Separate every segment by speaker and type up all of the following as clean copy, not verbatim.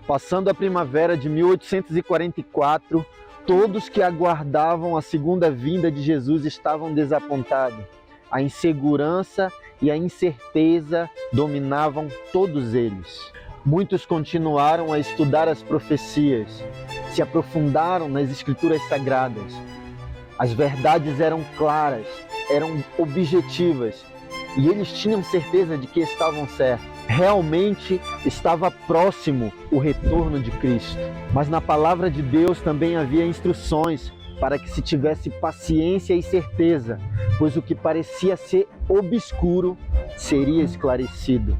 Speaker 1: Passando a primavera de 1844, todos que aguardavam a segunda vinda de Jesus estavam desapontados. A insegurança e a incerteza dominavam todos eles. Muitos continuaram a estudar as profecias, se aprofundaram nas escrituras sagradas. As verdades eram claras, eram objetivas, e eles tinham certeza de que estavam certos. Realmente estava próximo o retorno de Cristo. Mas na palavra de Deus também havia instruções para que se tivesse paciência e certeza, pois o que parecia ser obscuro seria esclarecido.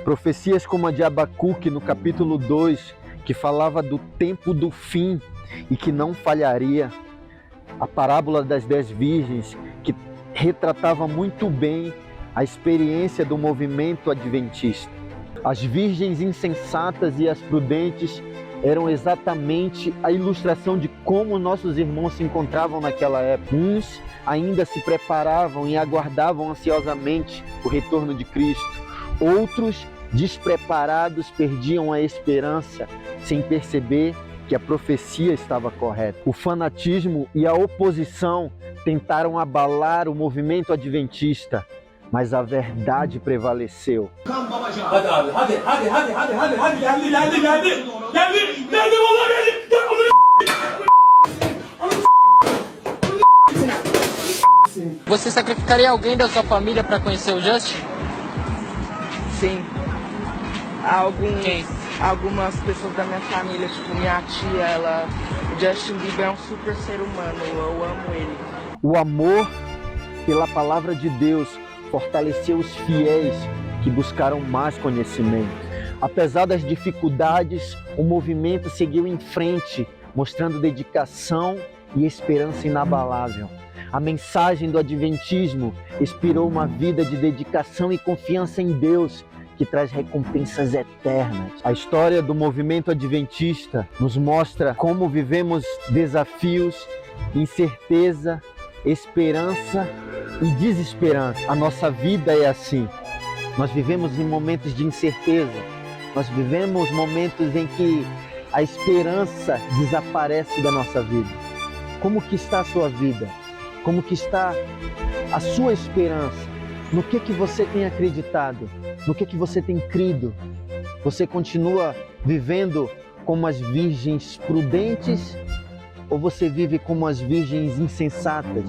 Speaker 1: Profecias como a de Abacuque no capítulo 2, que falava do tempo do fim e que não falharia. A parábola das 10 virgens, que retratava muito bem a experiência do movimento adventista. As virgens insensatas e as prudentes eram exatamente a ilustração de como nossos irmãos se encontravam naquela época. Uns ainda se preparavam e aguardavam ansiosamente o retorno de Cristo. Outros, despreparados, perdiam a esperança sem perceber que a profecia estava correta. O fanatismo e a oposição tentaram abalar o movimento adventista, mas a verdade prevaleceu.
Speaker 2: Você sacrificaria alguém da sua família para conhecer o Justin?
Speaker 3: Sim. Algumas pessoas da minha família, tipo minha tia, o Justin Bieber é um super ser humano, eu amo ele.
Speaker 1: O amor pela palavra de Deus fortaleceu os fiéis que buscaram mais conhecimento. Apesar das dificuldades, o movimento seguiu em frente, mostrando dedicação e esperança inabalável. A mensagem do adventismo inspirou uma vida de dedicação e confiança em Deus, que traz recompensas eternas. A história do movimento adventista nos mostra como vivemos desafios, incerteza, esperança e desesperança. A nossa vida é assim. Nós vivemos em momentos de incerteza. Nós vivemos momentos em que a esperança desaparece da nossa vida. Como que está a sua vida? Como que está a sua esperança? No que você tem acreditado? No que você tem crido? Você continua vivendo como as virgens prudentes ou você vive como as virgens insensatas?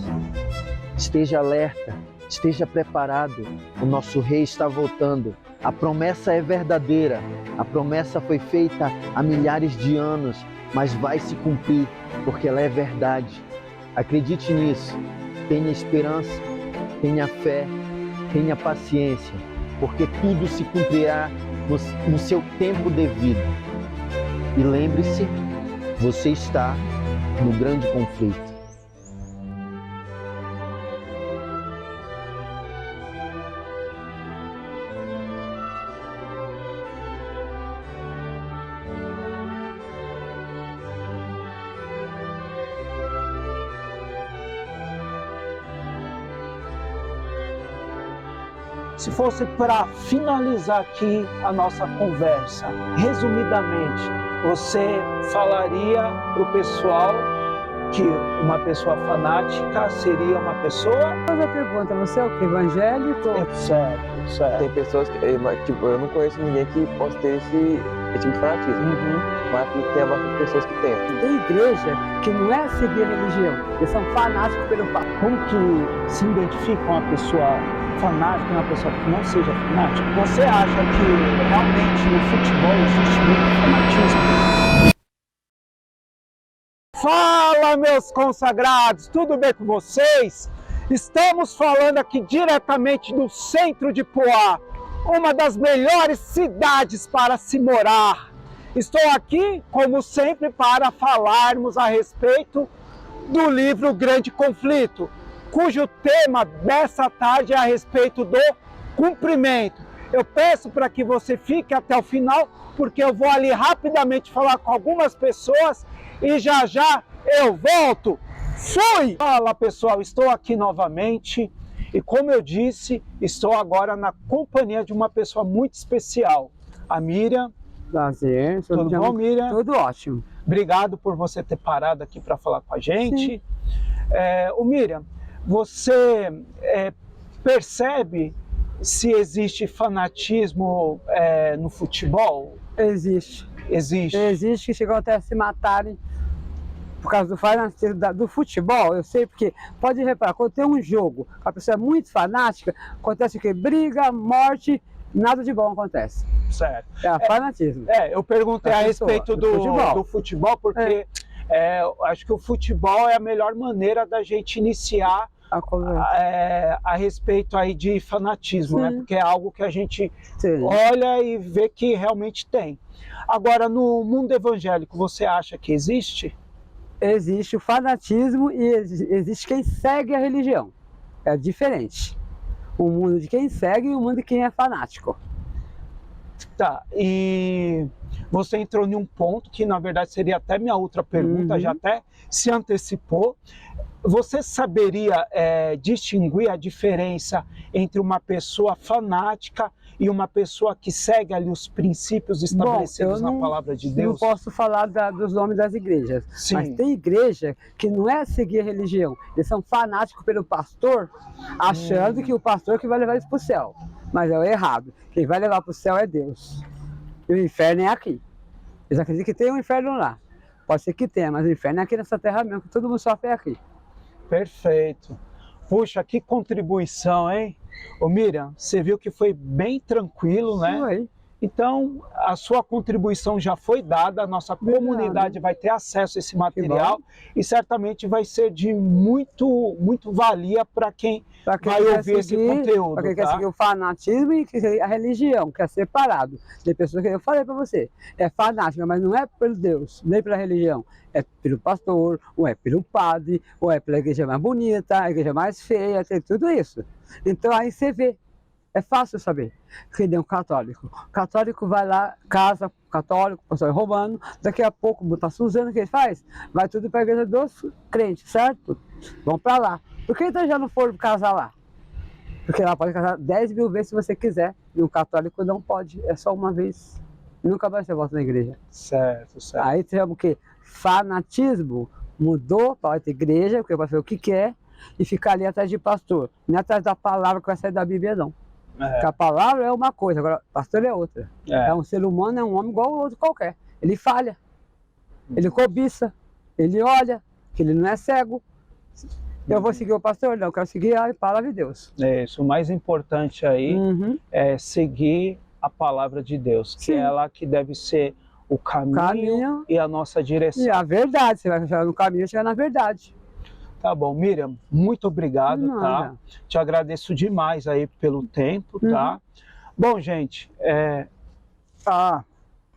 Speaker 1: Esteja alerta, esteja preparado. O nosso rei está voltando. A promessa é verdadeira. A promessa foi feita há milhares de anos, mas vai se cumprir, porque ela é verdade. Acredite nisso. Tenha esperança, tenha fé, tenha paciência, porque tudo se cumprirá no seu tempo devido. E lembre-se, você está no grande conflito.
Speaker 4: Se fosse para finalizar aqui a nossa conversa, resumidamente, você falaria para o pessoal que uma pessoa fanática seria uma pessoa?
Speaker 5: Mas a pergunta, você é o que? Evangélico?
Speaker 4: Certo.
Speaker 6: Tem pessoas que, tipo, eu não conheço ninguém que possa ter esse tipo de fanatismo. Mas tem bastante pessoas que têm.
Speaker 5: Tem igreja que não é seguir a religião, eles são fanáticos pelo fato.
Speaker 4: Como que se identifica uma pessoa fanática e uma pessoa que não seja fanática? Você acha que realmente no futebol existe muito fanatismo? Fala, meus consagrados, tudo bem com vocês? Estamos falando aqui diretamente do centro de Poá, uma das melhores cidades para se morar. Estou aqui, como sempre, para falarmos a respeito do livro Grande Conflito, cujo tema dessa tarde é a respeito do cumprimento. Eu peço para que você fique até o final, porque eu vou ali rapidamente falar com algumas pessoas e já já eu volto. Fui! Fala, pessoal, estou aqui novamente e, como eu disse, estou agora na companhia de uma pessoa muito especial, a Miriam.
Speaker 5: Prazer.
Speaker 4: Tudo bom, Miriam?
Speaker 5: Tudo ótimo.
Speaker 4: Obrigado por você ter parado aqui para falar com a gente. Ô Miriam, você percebe se existe fanatismo no futebol?
Speaker 5: Existe.
Speaker 4: Existe.
Speaker 5: Existe, que chegou até a se matarem por causa do fanatismo do futebol. Eu sei porque, pode reparar, quando tem um jogo, a pessoa é muito fanática, acontece o quê? Briga, morte, nada de bom acontece.
Speaker 4: Certo.
Speaker 5: É fanatismo.
Speaker 4: Eu perguntei a respeito do futebol porque acho que o futebol é a melhor maneira da gente iniciar a respeito aí de fanatismo, né? Porque é algo que a gente olha e vê que realmente tem. Agora, no mundo evangélico, você acha que existe?
Speaker 5: Existe o fanatismo e existe quem segue a religião. É diferente. O mundo de quem segue e o mundo de quem é fanático.
Speaker 4: Tá, e você entrou em um ponto que na verdade seria até minha outra pergunta, já até se antecipou. Você saberia distinguir a diferença entre uma pessoa fanática e uma pessoa que segue ali os princípios estabelecidos na palavra de Deus?
Speaker 5: Não posso falar dos nomes das igrejas, mas tem igreja que não é seguir a religião, eles são fanáticos pelo pastor, achando que o pastor que vai levar eles para o céu, mas é o errado, quem vai levar para o céu é Deus, e o inferno é aqui. Eles acreditam que tem um inferno lá, pode ser que tenha, mas o inferno é aqui nessa terra mesmo, que todo mundo sofre aqui.
Speaker 4: Perfeito. Puxa, que contribuição, hein? Ô Miriam, você viu que foi bem tranquilo, né?
Speaker 5: Foi.
Speaker 4: Então, a sua contribuição já foi dada, a nossa comunidade vai ter acesso a esse material e certamente vai ser de muito valia para quem vai ouvir esse conteúdo.
Speaker 5: Para quem quer seguir o fanatismo e a religião, quer ser separado. Tem pessoas que eu falei para você, é fanática, mas não é pelo Deus, nem pela religião. É pelo pastor, ou é pelo padre, ou é pela igreja mais bonita, a igreja mais feia, tem tudo isso. Então aí você vê. É fácil saber, que nem um católico. O católico vai lá, casa com o católico, pastor romano, daqui a pouco, botar Suzano, o que ele faz? Vai tudo para a igreja dos crentes, certo? Vão para lá. Por que então já não foram casar lá? Porque lá pode casar 10.000 vezes se você quiser, e um católico não pode, é só uma vez. Nunca mais você volta na igreja.
Speaker 4: Certo, certo.
Speaker 5: Aí tem o quê? Fanatismo mudou para outra igreja, porque vai fazer o que quer, e ficar ali atrás de pastor. Não é atrás da palavra que vai sair da Bíblia, não. Porque a palavra é uma coisa, agora o pastor é outra. É um ser humano, é um homem igual ao outro qualquer. Ele falha, ele cobiça, ele olha, que ele não é cego. Eu vou seguir o pastor? Não, eu quero seguir a palavra de Deus.
Speaker 4: É isso, o mais importante aí é seguir a palavra de Deus, que é ela que deve ser o caminho e a nossa direção.
Speaker 5: E a verdade, você vai chegar no caminho e chegar na verdade.
Speaker 4: Tá bom, Miriam, muito obrigado, tá? Te agradeço demais aí pelo tempo, tá? Bom, gente,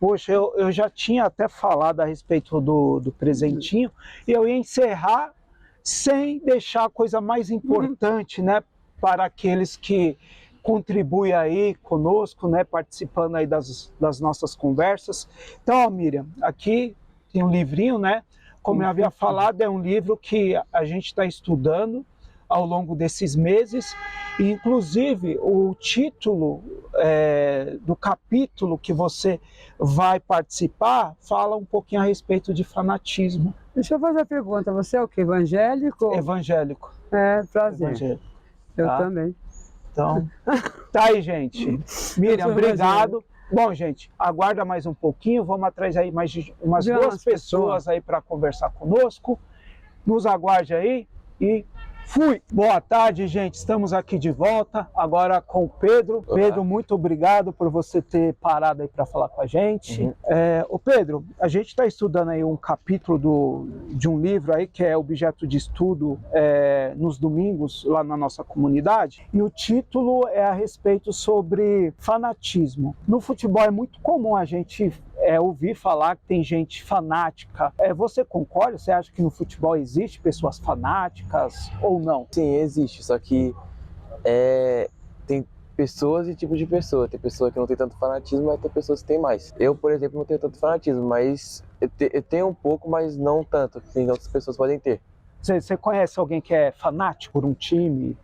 Speaker 4: poxa, eu já tinha até falado a respeito do presentinho e eu ia encerrar sem deixar a coisa mais importante, né, para aqueles que contribuem aí conosco, né, participando aí das nossas conversas. Então, ó, Miriam, aqui tem um livrinho, né? Como eu havia falado, é um livro que a gente está estudando ao longo desses meses, e inclusive o título do capítulo que você vai participar fala um pouquinho a respeito de fanatismo.
Speaker 5: Deixa eu fazer a pergunta, você é o que? Evangélico?
Speaker 4: Evangélico.
Speaker 5: Prazer.
Speaker 4: Evangélico.
Speaker 5: Eu também.
Speaker 4: Então, tá aí, gente. Miriam, obrigado. Bom, gente, aguarda mais um pouquinho, vamos atrás aí mais de umas duas pessoas aí para conversar conosco. Nos aguarde aí e fui! Boa tarde, gente, estamos aqui de volta, agora com o Pedro. Olá. Pedro, muito obrigado por você ter parado aí para falar com a gente. Ô Pedro, a gente está estudando aí um capítulo de um livro aí que é objeto de estudo nos domingos lá na nossa comunidade, e o título é a respeito sobre fanatismo. No futebol é muito comum a gente ouvir falar que tem gente fanática. Você concorda? Você acha que no futebol existe pessoas fanáticas ou não?
Speaker 6: Sim, existe, só que tem pessoas e tipos de pessoa. Tem pessoa que não tem tanto fanatismo, mas tem pessoas que tem mais. Eu, por exemplo, não tenho tanto fanatismo, mas eu tenho um pouco, mas não tanto, que outras pessoas podem ter.
Speaker 4: Você conhece alguém que é fanático por um time,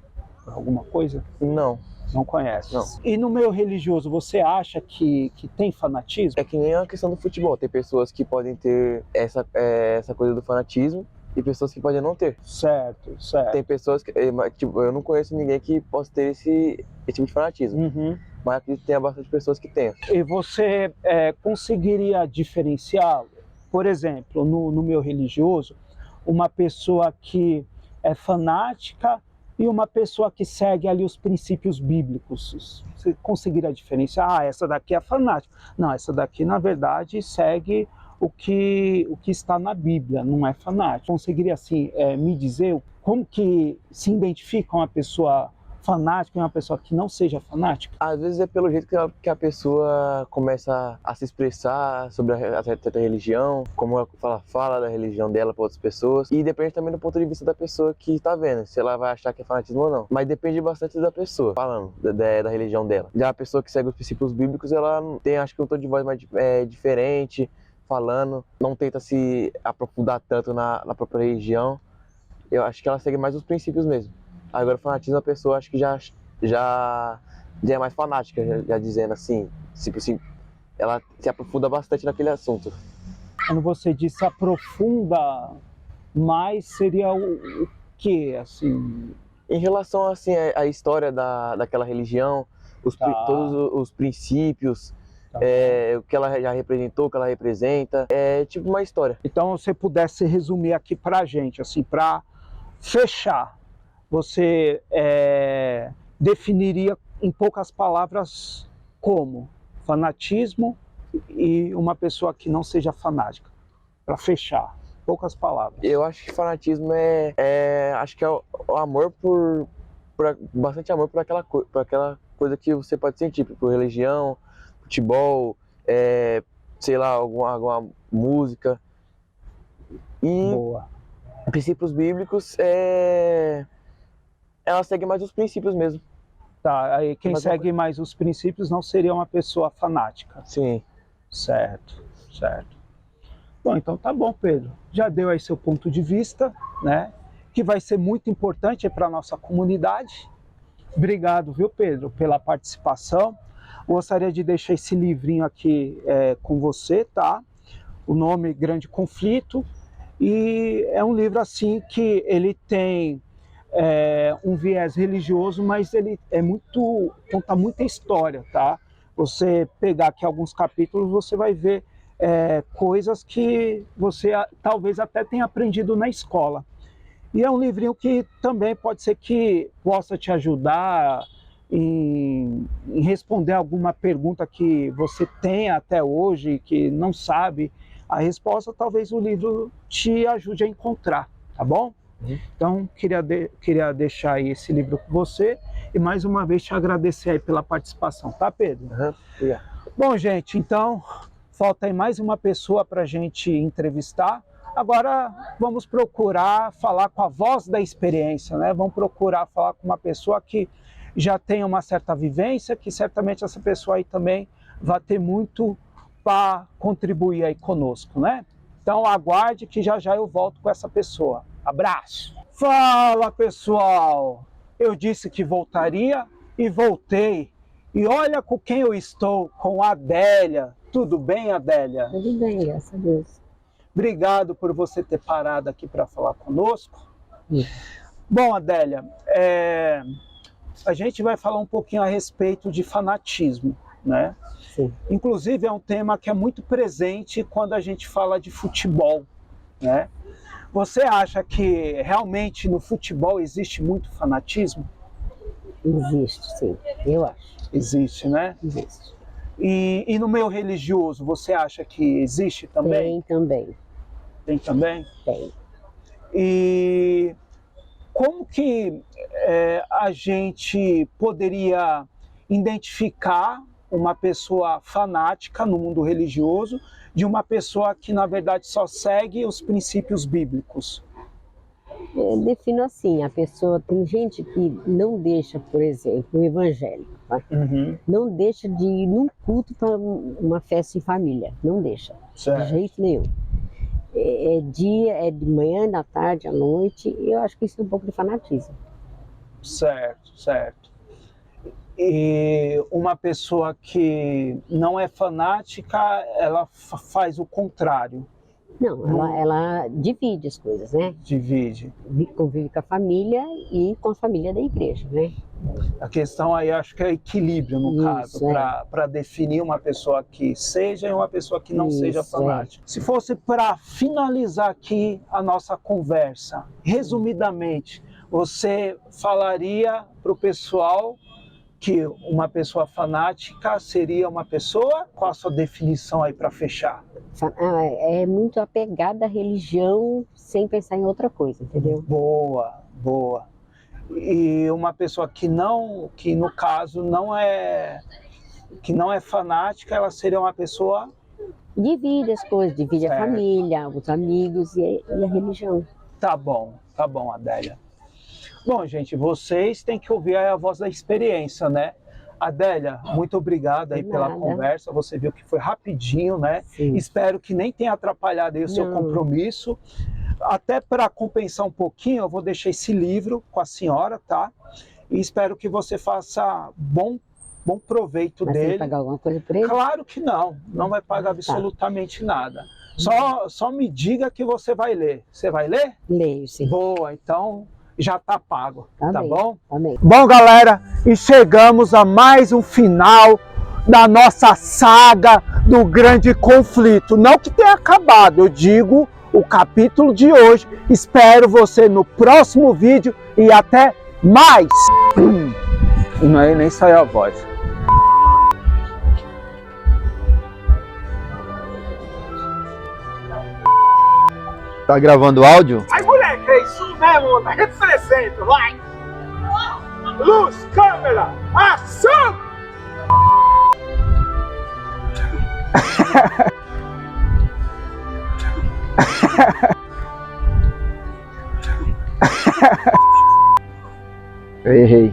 Speaker 4: por alguma coisa?
Speaker 6: Não.
Speaker 4: Não conhece?
Speaker 6: Não.
Speaker 4: E no meio religioso, você acha que tem fanatismo?
Speaker 6: É que nem a questão do futebol. Tem pessoas que podem ter essa coisa do fanatismo e pessoas que podem não ter.
Speaker 4: Certo, certo.
Speaker 6: Tem pessoas que, tipo, eu não conheço ninguém que possa ter esse tipo de fanatismo.
Speaker 4: Uhum.
Speaker 6: Mas acredito que tenha bastante pessoas que tenham.
Speaker 4: E você conseguiria diferenciar, por exemplo, no meio religioso, uma pessoa que é fanática e uma pessoa que segue ali os princípios bíblicos? Você conseguiria diferenciar? Ah, essa daqui é fanática. Não, essa daqui, na verdade, segue o que está na Bíblia, não é fanática. Conseguiria, assim, me dizer como que se identifica uma pessoa fanática e uma pessoa que não seja fanática?
Speaker 6: Às vezes é pelo jeito que a pessoa começa a se expressar sobre a certa religião, como ela fala da religião dela para outras pessoas, e depende também do ponto de vista da pessoa que está vendo, se ela vai achar que é fanatismo ou não. Mas depende bastante da pessoa falando da religião dela. Já a pessoa que segue os princípios bíblicos, ela tem, acho que, um tom de voz mais diferente, falando, não tenta se aprofundar tanto na própria religião. Eu acho que ela segue mais os princípios mesmo. Agora, o fanatismo, a pessoa acho que já é mais fanática, já dizendo assim, tipo assim, ela se aprofunda bastante naquele assunto.
Speaker 4: Quando você disse aprofunda mais, seria o quê, assim?
Speaker 6: Em relação, assim, à história daquela religião, todos os princípios, o que ela já representou, o que ela representa, é tipo uma história.
Speaker 4: Então, se você pudesse resumir aqui pra gente, assim, pra fechar, você definiria em poucas palavras como fanatismo e uma pessoa que não seja fanática? Para fechar, poucas palavras.
Speaker 6: Eu acho que fanatismo acho que é o amor bastante amor por aquela coisa que você pode sentir, por religião, futebol, sei lá, alguma música. E
Speaker 4: Boa.
Speaker 6: princípios bíblicos, ela segue mais os princípios mesmo.
Speaker 4: Tá, aí quem segue mais os princípios não seria uma pessoa fanática.
Speaker 6: Sim.
Speaker 4: Certo, certo. Bom, então tá bom, Pedro. Já deu aí seu ponto de vista, né? Que vai ser muito importante para a nossa comunidade. Obrigado, viu, Pedro, pela participação. Gostaria de deixar esse livrinho aqui com você, tá? O nome Grande Conflito. E é um livro assim que ele tem um viés religioso, mas ele conta muita história, tá? Você pegar aqui alguns capítulos, você vai ver coisas que você talvez até tenha aprendido na escola. E é um livrinho que também pode ser que possa te ajudar em responder alguma pergunta que você tenha até hoje, que não sabe a resposta. Talvez o livro te ajude a encontrar, tá bom? Então, queria deixar aí esse livro com você e mais uma vez te agradecer aí pela participação, tá, Pedro?
Speaker 6: Yeah.
Speaker 4: Bom, gente, então falta aí mais uma pessoa para a gente entrevistar. Agora vamos procurar falar com a voz da experiência, né? Vamos procurar falar com uma pessoa que já tem uma certa vivência, que certamente essa pessoa aí também vai ter muito para contribuir aí conosco, né? Então aguarde que já eu volto com essa pessoa. Abraço! Fala, pessoal! Eu disse que voltaria e voltei. E olha com quem eu estou, com a Adélia. Tudo bem, Adélia?
Speaker 7: Tudo bem, graças a Deus.
Speaker 4: Obrigado por você ter parado aqui para falar conosco. Bom, Adélia, a gente vai falar um pouquinho a respeito de fanatismo, né?
Speaker 7: Sim.
Speaker 4: Inclusive é um tema que é muito presente quando a gente fala de futebol, né? Você acha que realmente no futebol existe muito fanatismo?
Speaker 7: Existe, sim. Eu acho.
Speaker 4: Existe, né?
Speaker 7: Existe.
Speaker 4: E no meio religioso, você acha que existe também?
Speaker 7: Tem também.
Speaker 4: Tem também?
Speaker 7: Tem.
Speaker 4: E como que a gente poderia identificar uma pessoa fanática no mundo religioso de uma pessoa que, na verdade, só segue os princípios bíblicos?
Speaker 7: Eu defino assim, a pessoa, tem gente que não deixa, por exemplo, o evangélico, tá? Não deixa de ir num culto para uma festa em família, não deixa,
Speaker 4: Certo.
Speaker 7: de jeito nenhum. É de manhã, da tarde, à noite, eu acho que isso é um pouco de fanatismo.
Speaker 4: Certo, certo. E uma pessoa que não é fanática, ela faz o contrário,
Speaker 7: Não, ela divide as coisas, né?
Speaker 4: divide.
Speaker 7: Convive com a família e com a família da igreja, né?
Speaker 4: A questão aí acho que é equilíbrio, no
Speaker 7: Isso,
Speaker 4: caso, para definir uma pessoa que seja e uma pessoa que não seja
Speaker 7: Isso,
Speaker 4: fanática. Se fosse para finalizar aqui a nossa conversa, resumidamente, você falaria para o pessoal que uma pessoa fanática seria uma pessoa? Qual a sua definição aí para fechar?
Speaker 7: É muito apegada à religião sem pensar em outra coisa, entendeu?
Speaker 4: Boa, boa. E uma pessoa que no caso que não é fanática, ela seria uma pessoa...
Speaker 7: Divide as coisas, divide
Speaker 4: Certo.
Speaker 7: a família, os amigos e a religião.
Speaker 4: Tá bom, Adélia. Bom, gente, vocês têm que ouvir aí a voz da experiência, né? Adélia, muito obrigado aí
Speaker 7: De
Speaker 4: pela
Speaker 7: nada.
Speaker 4: conversa. Você viu que foi rapidinho, né?
Speaker 7: Sim.
Speaker 4: Espero que nem tenha atrapalhado aí o seu
Speaker 7: Não.
Speaker 4: compromisso. Até para compensar um pouquinho, eu vou deixar esse livro com a senhora, tá? E espero que você faça bom proveito
Speaker 7: Mas tem que
Speaker 4: dele.
Speaker 7: pagar alguma coisa por ele?
Speaker 4: Claro que não vai pagar absolutamente nada. Só me diga que você vai ler. Você vai ler?
Speaker 7: Leio, sim.
Speaker 4: Boa, então já tá pago, tá
Speaker 7: Amém.
Speaker 4: bom?
Speaker 7: Amém.
Speaker 4: Bom, galera, e chegamos a mais um final da nossa saga do grande conflito. Não que tenha acabado, eu digo o capítulo de hoje. Espero você no próximo vídeo e até mais! Nem saiu a voz.
Speaker 1: Tá gravando áudio?
Speaker 4: Ai, moleque, é isso mesmo, representa, vai! Luz, câmera, ação!
Speaker 1: Errei.